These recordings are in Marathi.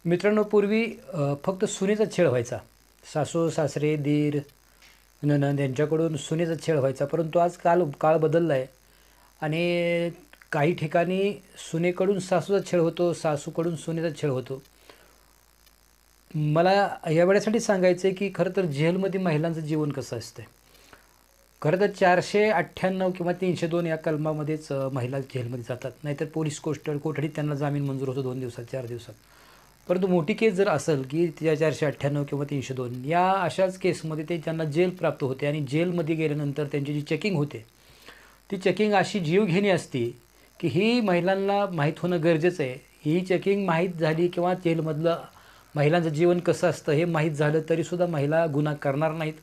मित्रांनो, पूर्वी फक्त सुनेचा छळ व्हायचा. सासू-सासरे, दीर, नणंद यांच्याकडून सुनेचा छळ व्हायचा. परंतु आज काळ बदलला आहे आणि काही ठिकाणी सुनेकडून सासूचा छळ होतो, सासूकडून सुनेचा छळ होतो. मला या वेळेसाठी सांगायचं आहे, की खरं तर जेलमध्ये महिलांचं जीवन कसं असतं. खरं तर 498 किंवा 302 या कलमामध्येच महिला जेलमध्ये जातात. नाहीतर पोलीस कोठडीत त्यांना जामीन मंजूर होतो 2 दिवसात, 4 दिवसात. परंतु मोठी केस जर असेल, की त्या 498 किंवा 302 या अशाच केसमध्ये त्यांना जेल प्राप्त होते आणि जेलमध्ये गेल्यानंतर त्यांची जी चेकिंग होते, ती चेकिंग अशी जीवघेणी असते, की ही महिलांना माहीत होणं गरजेचं आहे. ही चेकिंग माहीत झाली किंवा जेलमधलं महिलांचं जीवन कसं असतं हे माहीत झालं तरीसुद्धा महिला गुन्हा करणार नाहीत.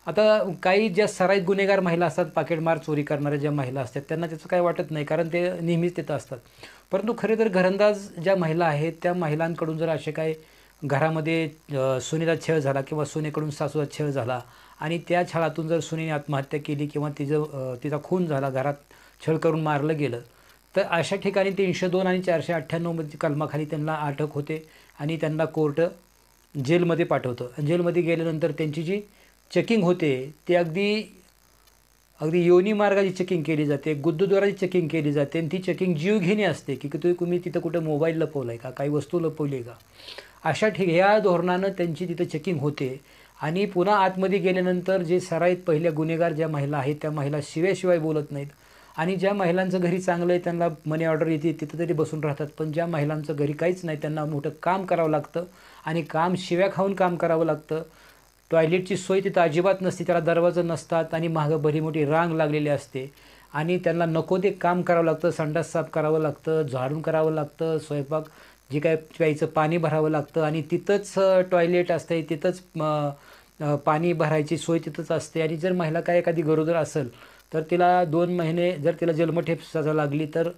आता काही ज्या सराईत गुन्हेगार महिला असतात, पाकीटमार चोरी करणाऱ्या ज्या महिला असतात, त्यांना त्याचं काही वाटत नाही, कारण ते नेहमीच तिथं असतात. परंतु खरे तर घरंदाज ज्या महिला आहेत, त्या महिलांकडून जर असे काही घरामध्ये सुनेचा छळ झाला किंवा सुनेकडून सासूचा छळ झाला आणि त्या छळातून जर सुनेने आत्महत्या केली किंवा तिचा खून झाला, घरात छळ करून मारलं गेलं, तर अशा ठिकाणी 302 आणि 498 कलमाखाली त्यांना अटक होते आणि त्यांना कोर्ट जेलमध्ये पाठवतं. जेलमध्ये गेल्यानंतर त्यांची जी चेकिंग होते ती अगदी योनी मार्गाची चेकिंग केली जाते, गुद्दद्वाराची चेकिंग केली जाते आणि ती चेकिंग जीवघेणी असते, की तुम्ही तिथं कुठं मोबाईल लपवला आहे का, काही वस्तू लपवली आहे का. अशा ह्या धोरणानं त्यांची तिथं चेकिंग होते आणि पुन्हा आतमध्ये गेल्यानंतर जे सराईत पहिल्या गुन्हेगार ज्या महिला आहेत, त्या महिला शिव्याशिवाय बोलत नाहीत आणि ज्या महिलांचं घरी चांगलं आहे त्यांना मनी ऑर्डर येते, तिथं तरी बसून राहतात. पण ज्या महिलांचं घरी काहीच नाही, त्यांना मोठं काम करावं लागतं आणि काम शिव्या खाऊन काम करावं लागतं. टॉयलेटची सोय तिथं अजिबात नसते, त्याला दरवाजे नसतात आणि मागं भली मोठी रांग लागलेली असते आणि त्यांना नको ते काम करावं लागतं. संडास साफ करावं लागतं, झाडून करावं लागतं, स्वयंपाक जे काय प्यायचं पाणी भरावं लागतं आणि तिथंच टॉयलेट असते, तिथंच पाणी भरायची सोय तिथंच असते. आणि जर महिला काय एखादी गरोदर असेल तर तिला 2 महिने जर तिला जन्मठेप सजा लागली तर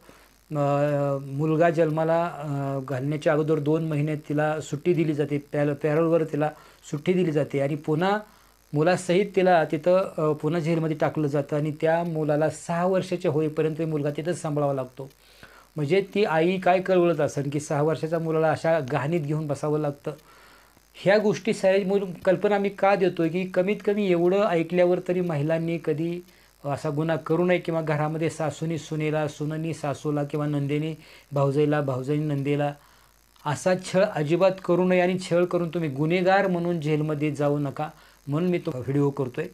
मुलगा जन्माला घालण्याच्या अगोदर 2 महिने तिला सुट्टी दिली जाते, पॅरोलवर तिला सुट्टी दिली जाते आणि पुन्हा मुलासहित तिला तिथं पुन्हा जेलमध्ये टाकलं जातं आणि त्या मुलाला 6 वर्षाचे होईपर्यंत मुलगा तिथंच सांभाळावा लागतो. म्हणजे ती आई काय कळवळत असेल, की 6 वर्षाच्या मुलाला अशा गहाणीत घेऊन बसावं लागतं. ह्या गोष्टी कल्पना मी का देतोय, की कमीत कमी एवढं ऐकल्यावर तरी महिलांनी कधी असा गुन्हा करू नये किंवा घरामध्ये सासूनी सुनेला, सुनेनी सासूला किंवा नंदेनी भावजाईला, भावजाईनी नंदेला असा छळ अजिबात करू नये आणि छळ करून तुम्ही गुन्हेगार म्हणून जेलमध्ये जाऊ नका, म्हणून मी तो व्हिडिओ करतोय.